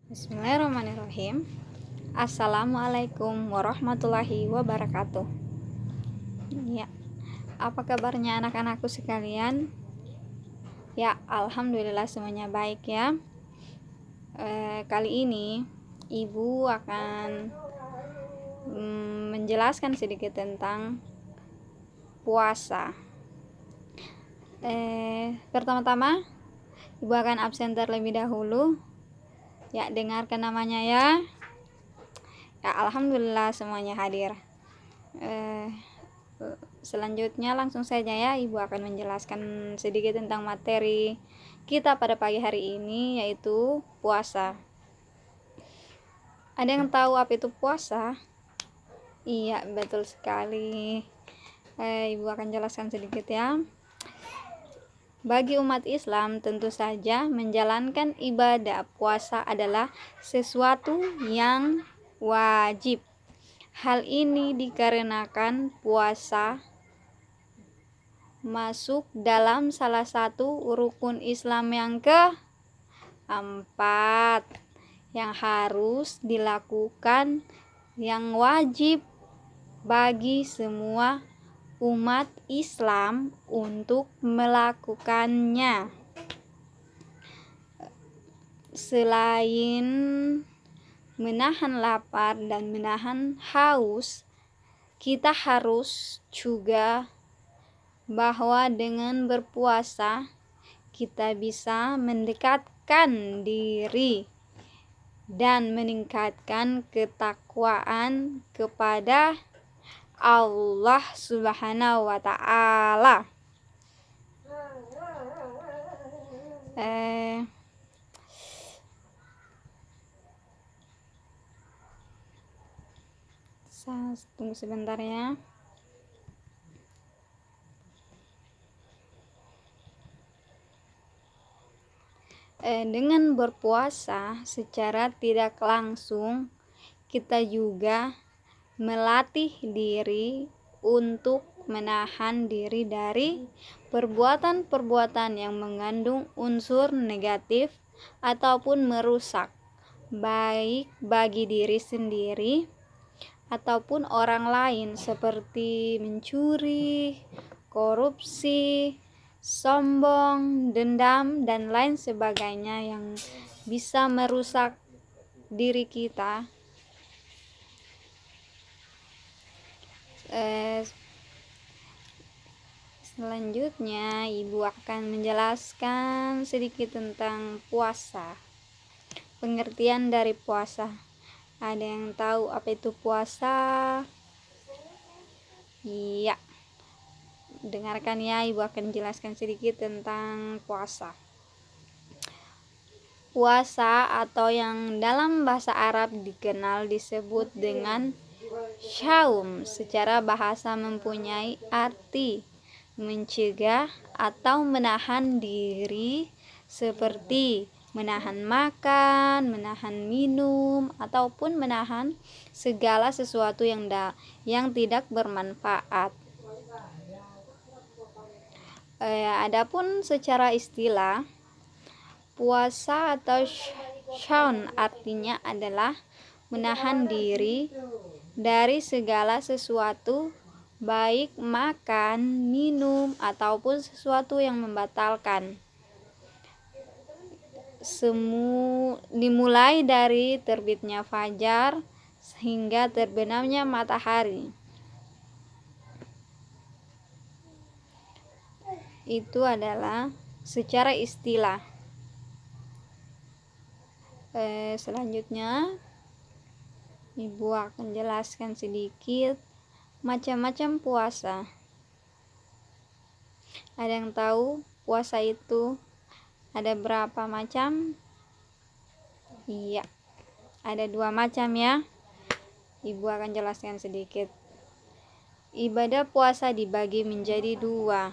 Bismillahirrahmanirrahim. Assalamualaikum warahmatullahi wabarakatuh. Ya, apa kabarnya anak-anakku sekalian? Ya, alhamdulillah semuanya baik ya. Kali ini Ibu akan menjelaskan sedikit tentang puasa. Pertama-tama Ibu akan absen terlebih dahulu. Ya, dengarkan namanya ya. Ya, alhamdulillah semuanya hadir. Selanjutnya langsung saja ya, Ibu akan menjelaskan sedikit tentang materi kita pada pagi hari ini, yaitu puasa. Ada yang tahu apa itu puasa? Iya, betul sekali. Ibu akan jelaskan sedikit ya. Bagi umat Islam, tentu saja menjalankan ibadah puasa adalah sesuatu yang wajib. Hal ini dikarenakan puasa masuk dalam salah satu rukun Islam yang keempat yang harus dilakukan, yang wajib bagi semua umat Islam untuk melakukannya. Selain menahan lapar dan menahan haus, kita harus juga bahwa dengan berpuasa kita bisa mendekatkan diri dan meningkatkan ketakwaan kepada Allah Subhanahu wa ta'ala. Tunggu sebentar ya. Dengan berpuasa secara tidak langsung kita juga melatih diri untuk menahan diri dari perbuatan-perbuatan yang mengandung unsur negatif ataupun merusak, baik bagi diri sendiri ataupun orang lain, seperti mencuri, korupsi, sombong, dendam, dan lain sebagainya yang bisa merusak diri kita. Selanjutnya Ibu akan menjelaskan sedikit tentang puasa, pengertian dari puasa. Ada yang tahu apa itu puasa? Iya, dengarkan ya, Ibu akan jelaskan sedikit tentang puasa. Puasa atau yang dalam bahasa Arab disebut dengan syaum, secara bahasa mempunyai arti mencegah atau menahan diri, seperti menahan makan, menahan minum, ataupun menahan segala sesuatu yang tidak bermanfaat. Adapun secara istilah, puasa atau syaun artinya adalah menahan diri dari segala sesuatu, baik makan, minum, ataupun sesuatu yang membatalkan. Dimulai dari terbitnya fajar hingga terbenamnya matahari. Itu adalah secara istilah. Selanjutnya Ibu akan jelaskan sedikit macam-macam puasa. Ada yang tahu puasa itu ada berapa macam? Iya, ada 2 macam ya. Ibu akan jelaskan sedikit. Ibadah puasa dibagi menjadi 2.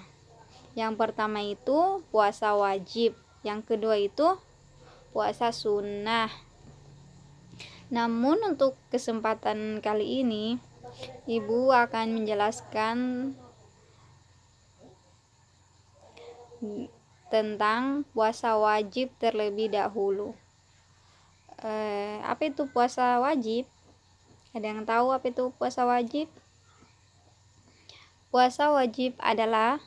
Yang pertama itu puasa wajib, yang kedua itu puasa sunnah. Namun untuk kesempatan kali ini Ibu akan menjelaskan tentang puasa wajib terlebih dahulu. Apa itu puasa wajib? Ada yang tahu apa itu puasa wajib? Puasa wajib adalah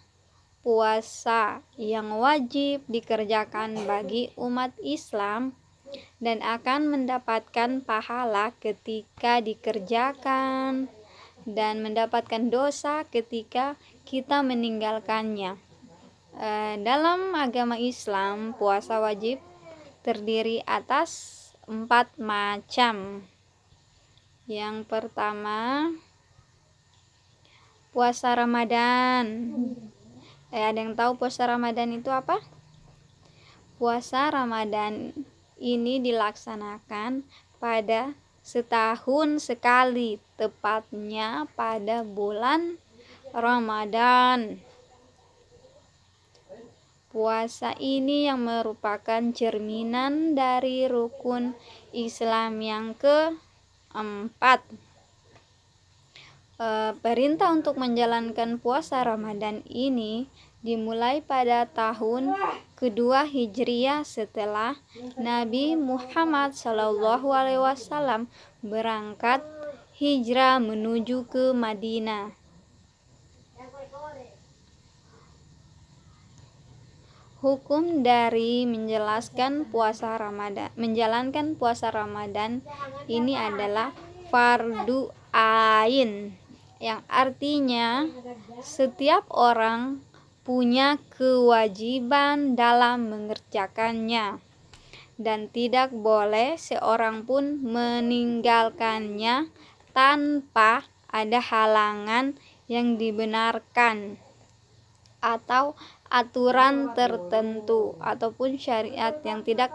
puasa yang wajib dikerjakan bagi umat Islam dan akan mendapatkan pahala ketika dikerjakan dan mendapatkan dosa ketika kita meninggalkannya. Dalam agama Islam, puasa wajib terdiri atas 4 macam. Yang pertama, puasa Ramadan. Ada yang tahu puasa Ramadan itu apa? Puasa Ramadan ini dilaksanakan pada setahun sekali, tepatnya pada bulan Ramadan. Puasa ini yang merupakan cerminan dari rukun Islam yang keempat. Perintah untuk menjalankan puasa Ramadan ini dimulai pada tahun kedua Hijriah setelah Nabi Muhammad SAW berangkat hijrah menuju ke Madinah. Hukum dari menjalankan puasa Ramadan ini adalah fardu ain, yang artinya setiap orang punya kewajiban dalam mengerjakannya dan tidak boleh seorang pun meninggalkannya tanpa ada halangan yang dibenarkan atau aturan tertentu ataupun syariat yang tidak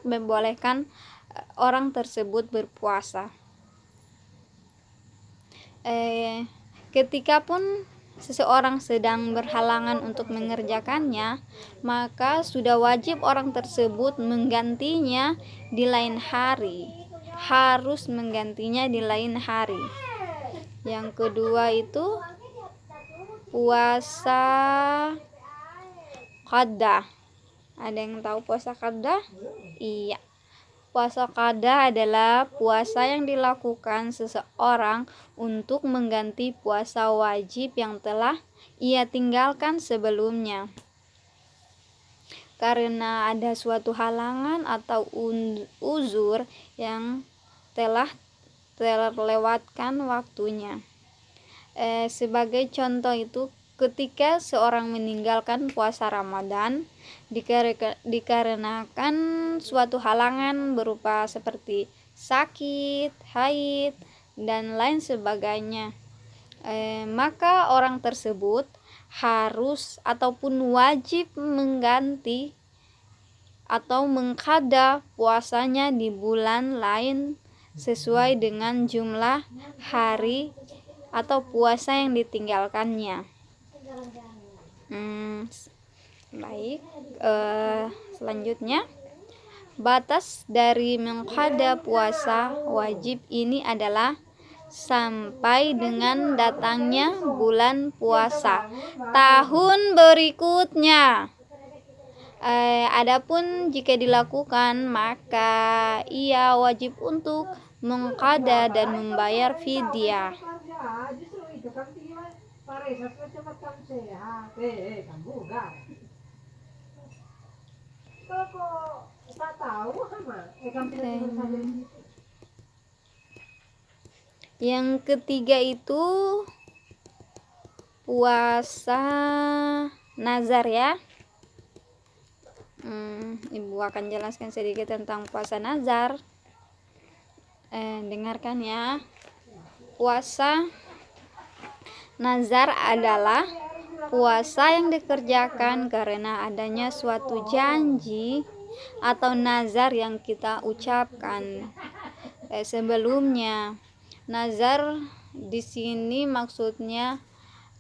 membolehkan orang tersebut berpuasa. Ketika pun seseorang sedang berhalangan untuk mengerjakannya, maka sudah wajib orang tersebut menggantinya di lain hari. Harus menggantinya di lain hari. Yang kedua itu puasa qada. Ada yang tahu puasa qada? Iya. Puasa qada adalah puasa yang dilakukan seseorang untuk mengganti puasa wajib yang telah ia tinggalkan sebelumnya. Karena ada suatu halangan atau uzur yang telah terlewatkan waktunya. Sebagai contoh itu, ketika seorang meninggalkan puasa Ramadan dikarenakan suatu halangan berupa seperti sakit, haid, dan lain sebagainya, maka orang tersebut harus ataupun wajib mengganti atau mengqada puasanya di bulan lain sesuai dengan jumlah hari atau puasa yang ditinggalkannya. Baik, selanjutnya batas dari mengqada puasa wajib ini adalah sampai dengan datangnya bulan puasa tahun berikutnya. Adapun jika dilakukan, maka ia wajib untuk mengqada dan membayar fidyah. Yang ketiga itu puasa nazar ya. Ibu akan jelaskan sedikit tentang puasa nazar. Dengarkan ya. Puasa nazar adalah puasa yang dikerjakan karena adanya suatu janji atau nazar yang kita ucapkan sebelumnya. Nazar di sini maksudnya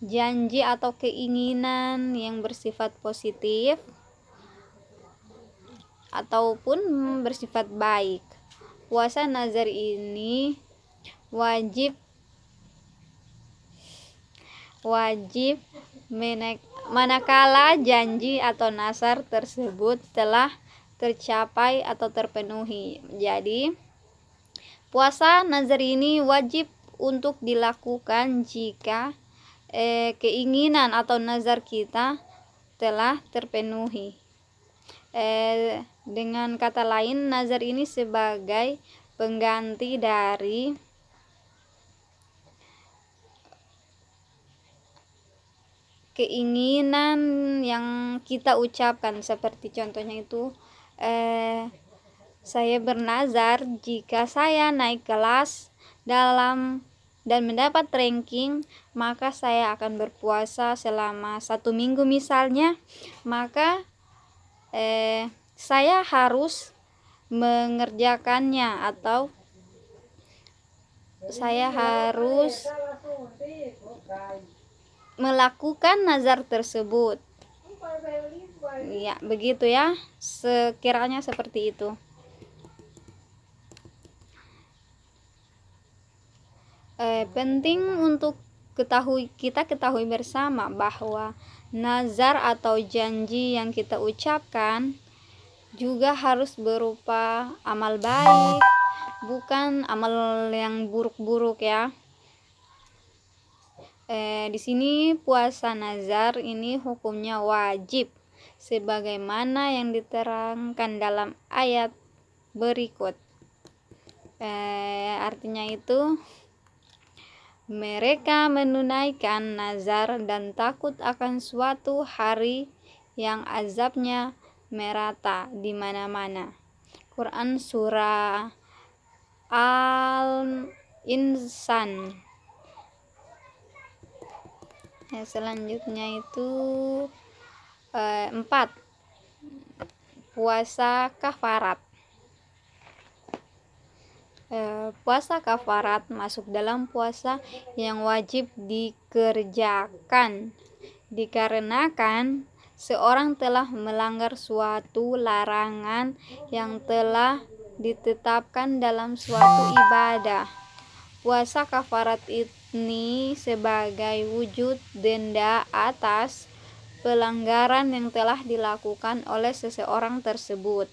janji atau keinginan yang bersifat positif ataupun bersifat baik. Puasa nazar ini wajib manakala janji atau nazar tersebut telah tercapai atau terpenuhi. Jadi puasa nazar ini wajib untuk dilakukan jika keinginan atau nazar kita telah terpenuhi. Dengan kata lain, nazar ini sebagai pengganti dari keinginan yang kita ucapkan. Seperti contohnya itu, saya bernazar jika saya naik kelas dan mendapat ranking, maka saya akan berpuasa selama 1 minggu misalnya. Maka saya harus mengerjakannya atau saya harus melakukan nazar tersebut. Ya, begitu ya. Sekiranya seperti itu. Penting untuk kita ketahui bersama bahwa nazar atau janji yang kita ucapkan juga harus berupa amal baik, bukan amal yang buruk-buruk ya. Di sini puasa nazar ini hukumnya wajib sebagaimana yang diterangkan dalam ayat berikut. Artinya itu, mereka menunaikan nazar dan takut akan suatu hari yang azabnya merata di mana-mana. Quran surah Al-Insan. Selanjutnya itu 4. Puasa kafarat. Puasa kafarat masuk dalam puasa yang wajib dikerjakan dikarenakan seorang telah melanggar suatu larangan yang telah ditetapkan dalam suatu ibadah. Puasa kafarat ini sebagai wujud denda atas pelanggaran yang telah dilakukan oleh seseorang tersebut.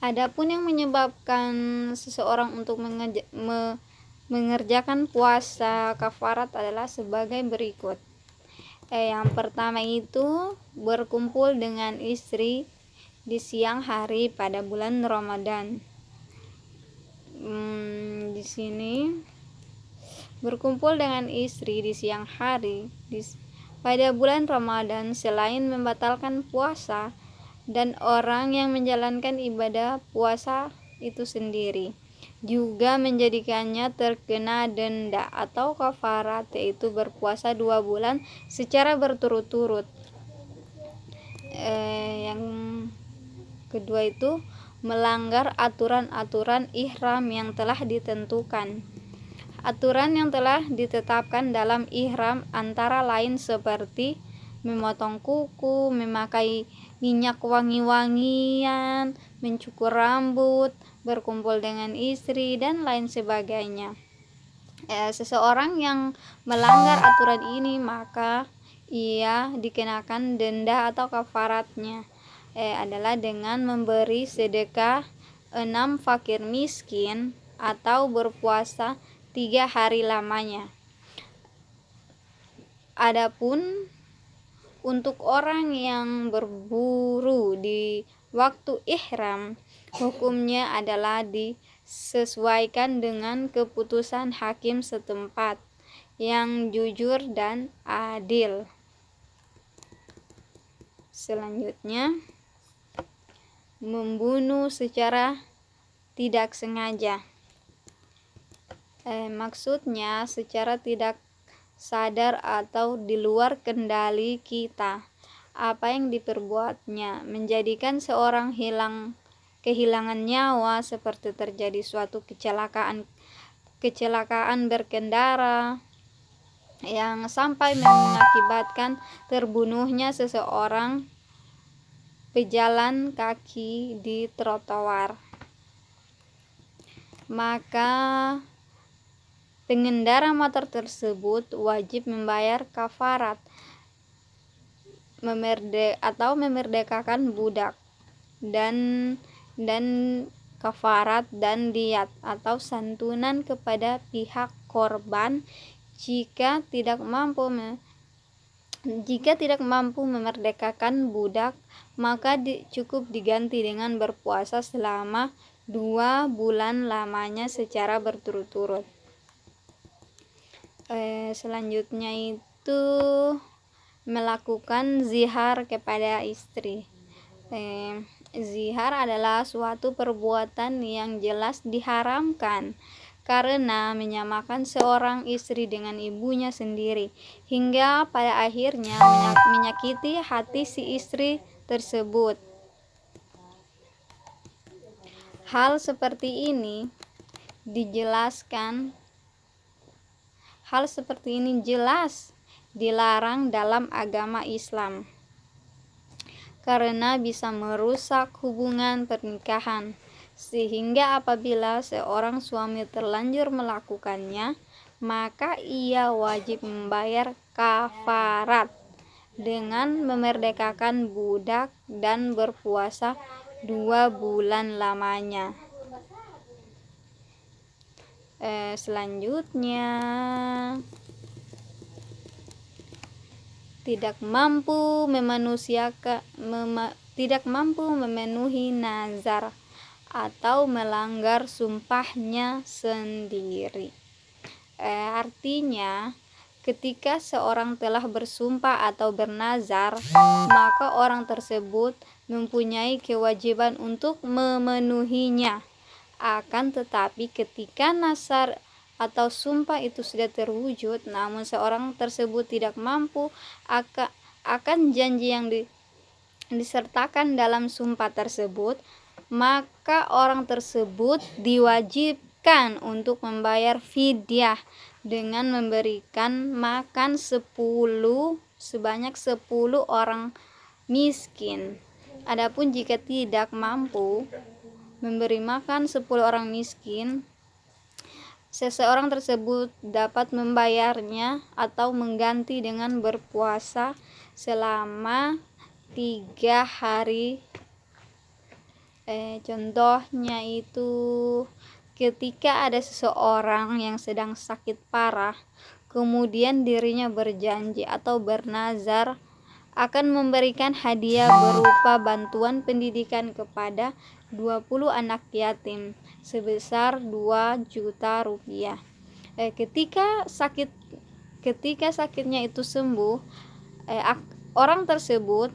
Adapun yang menyebabkan seseorang untuk mengerjakan puasa kafarat adalah sebagai berikut. Yang pertama itu berkumpul dengan istri di siang hari pada bulan Ramadan. Di sini berkumpul dengan istri di siang hari pada bulan Ramadan selain membatalkan puasa dan orang yang menjalankan ibadah puasa itu sendiri juga menjadikannya terkena denda atau kafarat, yaitu berpuasa 2 bulan secara berturut-turut. Yang kedua itu melanggar aturan-aturan ihram yang telah ditentukan. Aturan yang telah ditetapkan dalam ihram antara lain seperti memotong kuku, memakai minyak wangi-wangian, mencukur rambut, berkumpul dengan istri, dan lain sebagainya. Seseorang yang melanggar aturan ini maka ia dikenakan denda atau kafaratnya adalah dengan memberi sedekah 6 fakir miskin atau berpuasa 3 hari lamanya. Adapun untuk orang yang berburu di waktu ihram, hukumnya adalah disesuaikan dengan keputusan hakim setempat yang jujur dan adil. Selanjutnya, membunuh secara tidak sengaja. Maksudnya secara tidak sadar atau di luar kendali kita. Apa yang diperbuatnya menjadikan seorang kehilangan nyawa, seperti terjadi suatu kecelakaan berkendara yang sampai mengakibatkan terbunuhnya seseorang pejalan kaki di trotoar. Maka pengendara motor tersebut wajib membayar kafarat. memerdekakan budak, dan kafarat dan diat atau santunan kepada pihak korban jika tidak mampu memerdekakan budak, maka cukup diganti dengan berpuasa selama 2 bulan lamanya secara berturut-turut. Selanjutnya itu melakukan zihar kepada istri. Zihar adalah suatu perbuatan yang jelas diharamkan karena menyamakan seorang istri dengan ibunya sendiri, hingga pada akhirnya menyakiti hati si istri tersebut. Hal seperti ini jelas dilarang dalam agama Islam karena bisa merusak hubungan pernikahan, sehingga apabila seorang suami terlanjur melakukannya, maka ia wajib membayar kafarat dengan memerdekakan budak dan berpuasa 2 bulan lamanya. Selanjutnya, tidak mampu memenuhi nazar atau melanggar sumpahnya sendiri. Artinya, ketika seorang telah bersumpah atau bernazar, maka orang tersebut mempunyai kewajiban untuk memenuhinya. Akan tetapi ketika nazar atau sumpah itu sudah terwujud, namun seorang tersebut tidak mampu akan janji yang disertakan dalam sumpah tersebut, maka orang tersebut diwajibkan untuk membayar fidyah dengan memberikan makan sebanyak 10 orang miskin. Adapun jika tidak mampu memberi makan 10 orang miskin, seseorang tersebut dapat membayarnya atau mengganti dengan berpuasa selama 3 hari. Contohnya itu ketika ada seseorang yang sedang sakit parah, kemudian dirinya berjanji atau bernazar akan memberikan hadiah berupa bantuan pendidikan kepada 20 anak yatim sebesar 2 juta rupiah. Ketika sakitnya itu sembuh, orang tersebut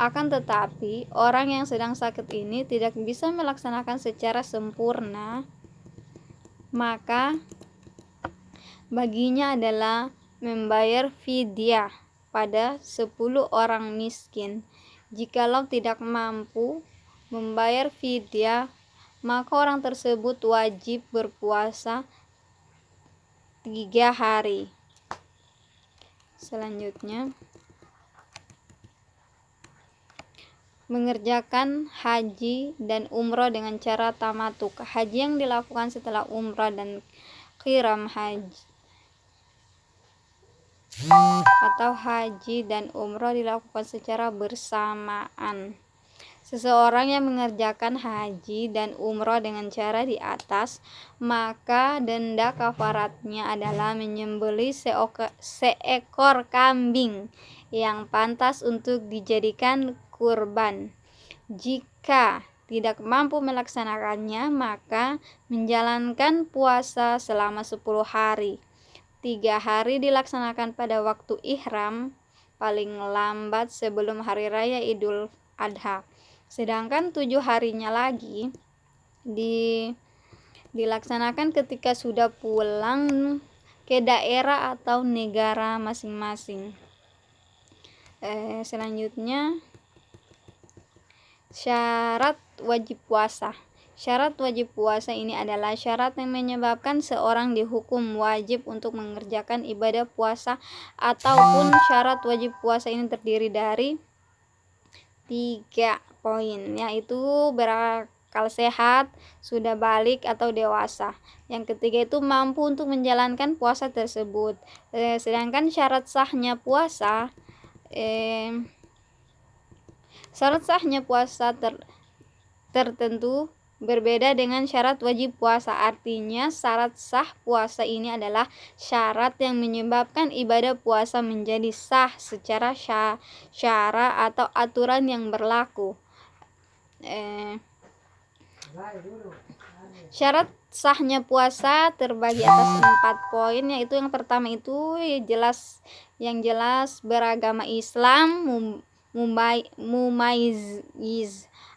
akan tetapi orang yang sedang sakit ini tidak bisa melaksanakan secara sempurna, maka baginya adalah membayar fidyah pada 10 orang miskin. Jikalau tidak mampu membayar fidyah, maka orang tersebut wajib berpuasa 3 hari. Selanjutnya, mengerjakan haji dan umroh dengan cara tamatuk. Haji yang dilakukan setelah umroh dan qiram haji atau haji dan umroh dilakukan secara bersamaan. Seseorang yang mengerjakan haji dan umroh dengan cara di atas, maka denda kafaratnya adalah menyembelih seekor kambing yang pantas untuk dijadikan kurban. Jika tidak mampu melaksanakannya, maka menjalankan puasa selama 10 hari. 3 hari dilaksanakan pada waktu ihram, paling lambat sebelum hari raya Idul Adha. Sedangkan 7 harinya lagi dilaksanakan ketika sudah pulang ke daerah atau negara masing-masing. Selanjutnya, syarat wajib puasa. Syarat wajib puasa ini adalah syarat yang menyebabkan seorang dihukum wajib untuk mengerjakan ibadah puasa, ataupun syarat wajib puasa ini terdiri dari 3 poin, yaitu akal sehat, sudah balik atau dewasa. Yang ketiga itu mampu untuk menjalankan puasa tersebut. Sedangkan syarat sahnya puasa tertentu berbeda dengan syarat wajib puasa. Artinya syarat sah puasa ini adalah syarat yang menyebabkan ibadah puasa menjadi sah secara syara atau aturan yang berlaku. Syarat sahnya puasa terbagi atas 4 poin, yaitu yang pertama itu yang jelas beragama Islam, mumayyiz,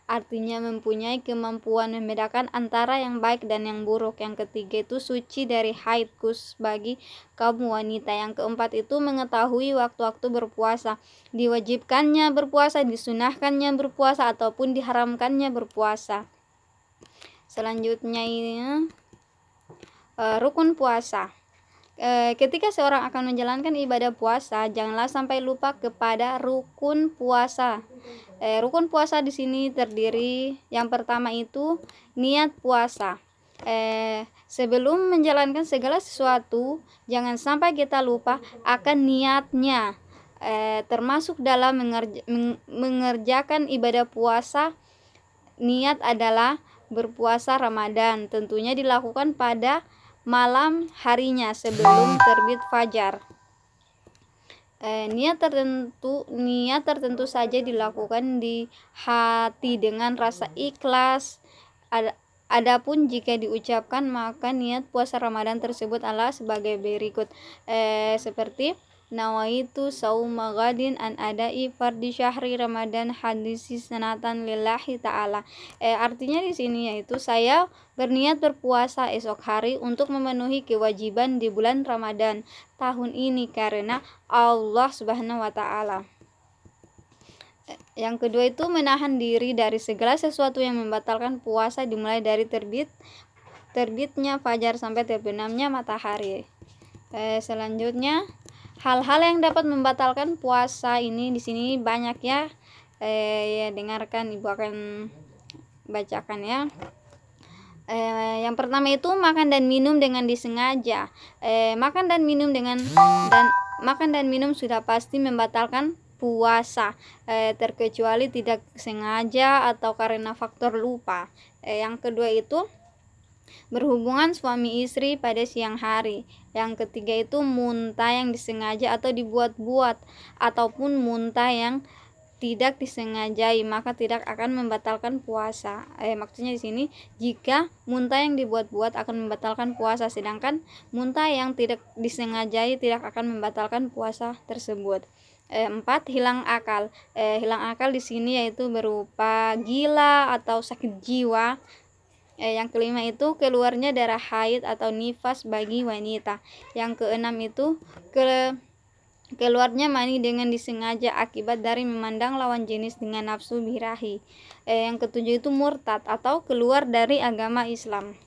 artinya mempunyai kemampuan membedakan antara yang baik dan yang buruk. Yang ketiga itu suci dari haid khusus bagi kaum wanita. Yang keempat itu mengetahui waktu-waktu berpuasa, diwajibkannya berpuasa, disunahkannya berpuasa, ataupun diharamkannya berpuasa. Selanjutnya ini rukun puasa. Ketika seorang akan menjalankan ibadah puasa, janganlah sampai lupa kepada rukun puasa. Rukun puasa di sini terdiri, yang pertama itu niat puasa. Sebelum menjalankan segala sesuatu, jangan sampai kita lupa akan niatnya. Termasuk dalam mengerjakan ibadah puasa, niat adalah berpuasa Ramadan. Tentunya dilakukan pada malam harinya sebelum terbit fajar. Niat tertentu saja dilakukan di hati dengan rasa ikhlas. Adapun jika diucapkan, maka niat puasa Ramadan tersebut adalah sebagai berikut, seperti nawaitu sauma ghadin an adai fardi syahri Ramadan hadisi sanatan lillahi ta'ala. Artinya di sini yaitu saya berniat berpuasa esok hari untuk memenuhi kewajiban di bulan Ramadan tahun ini karena Allah Subhanahu wa ta'ala. Yang kedua itu menahan diri dari segala sesuatu yang membatalkan puasa, dimulai dari terbitnya fajar sampai terbenamnya matahari. Selanjutnya hal-hal yang dapat membatalkan puasa ini di sini banyak ya. Ya dengarkan, ibu akan bacakan ya. Yang pertama itu makan dan minum dengan disengaja. Makan dan minum sudah pasti membatalkan puasa, terkecuali tidak sengaja atau karena faktor lupa. Yang kedua itu berhubungan suami istri pada siang hari. Yang ketiga itu muntah yang disengaja atau dibuat-buat, ataupun muntah yang tidak disengajai, maka tidak akan membatalkan puasa. Maksudnya di sini jika muntah yang dibuat-buat akan membatalkan puasa, sedangkan muntah yang tidak disengajai tidak akan membatalkan puasa tersebut. 4. Hilang akal. Hilang akal di sini yaitu berupa gila atau sakit jiwa. Yang kelima itu keluarnya darah haid atau nifas bagi wanita. Yang keenam itu keluarnya mani dengan disengaja akibat dari memandang lawan jenis dengan nafsu birahi. Yang ketujuh itu murtad atau keluar dari agama Islam.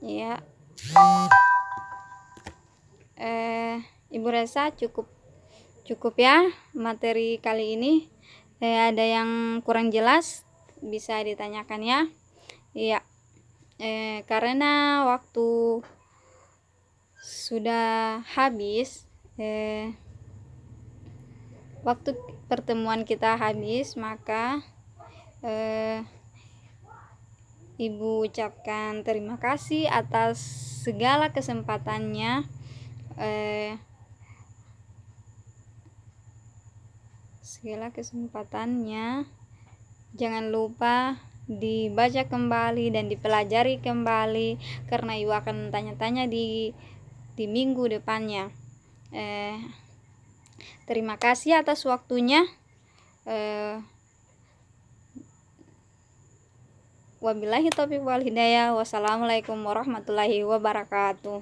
Ya. Ibu rasa cukup ya materi kali ini. Ada yang kurang jelas bisa ditanyakan ya. Iya. Karena waktu sudah habis, waktu pertemuan kita habis, maka ibu ucapkan terima kasih atas segala kesempatannya. Jangan lupa dibaca kembali dan dipelajari kembali, karena ibu akan tanya-tanya di minggu depannya. Terima kasih atas waktunya. Wabillahi taufiq wal hidayah. Wassalamualaikum warahmatullahi wabarakatuh.